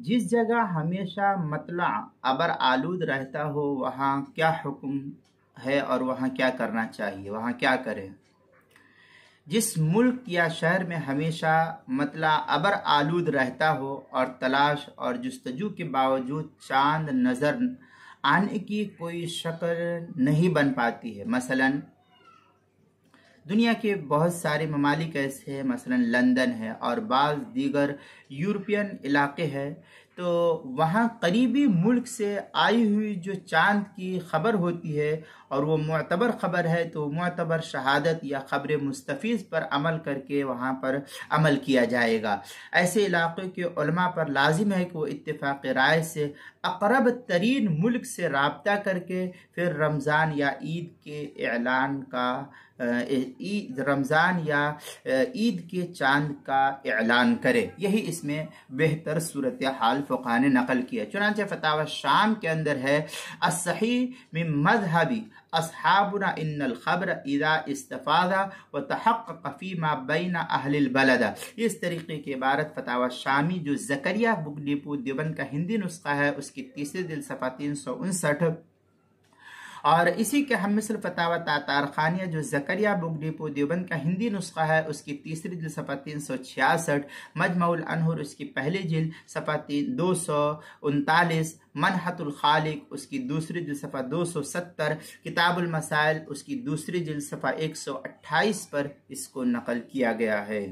जिस जगह हमेशा मतला अबर आलूद रहता हो वहाँ क्या हुक्म है और वहाँ क्या करना चाहिए, वहाँ क्या करें। जिस मुल्क या शहर में हमेशा मतला अबर आलूद रहता हो और तलाश और जुस्तजू के बावजूद चांद नज़र आने की कोई शक्ल नहीं बन पाती है। मसलन दुनिया के बहुत सारे ममालिक ऐसे हैं, मसलन लंदन है और बाज़ दीगर यूरोपियन इलाके हैं, तो वहाँ करीबी मुल्क से आई हुई जो चांद की खबर होती है और वो मुअतबर खबर है तो मुअतबर शहादत या खबर मुस्तफ़ीज़ पर अमल करके वहाँ पर अमल किया जाएगा। ऐसे इलाक़े के उलमा पर लाजिम है कि वो इत्तेफ़ाक़ राय से अक़रब तरीन मुल्क से राब्ता करके फिर रमज़ान या ईद के ऐलान का रमज़ान या ईद के चांद का ऐलान करे। यही इसमें बेहतर सूरत हाल फ़ुक़हा ने नक़ल किया। चुनांचे फ़तावा शाम के अंदर है, अस्सहीह मिन मज़हबी अस्हाबुना इन्नल ख़बर इज़ा इस्तफ़ादा व तहक़्क़क़ फ़ीमा बैन अहलिल बलद। इस तरीके की इबारत फ़तावा शामी जो ज़करिया बुक डिपो देवबंद का हिंदी नुस्खा है उसकी तीसरे जिल्द सफ़ा 359 और इसी के हम मिसल फतावा तातार खानिया जो ज़करिया बुक डिपो देवबंद का हिंदी नुस्खा है उसकी तीसरी जिल्द सफ़ा 366, मजमउल अनहुर उसकी पहली जिल्द सफ़ा 239, मनहतुल खालिक उसकी दूसरी जिल्द सफ़ा 270, किताबुल मसाइल उसकी दूसरी जिल्द सफ़ा 128 पर इसको नकल किया गया है।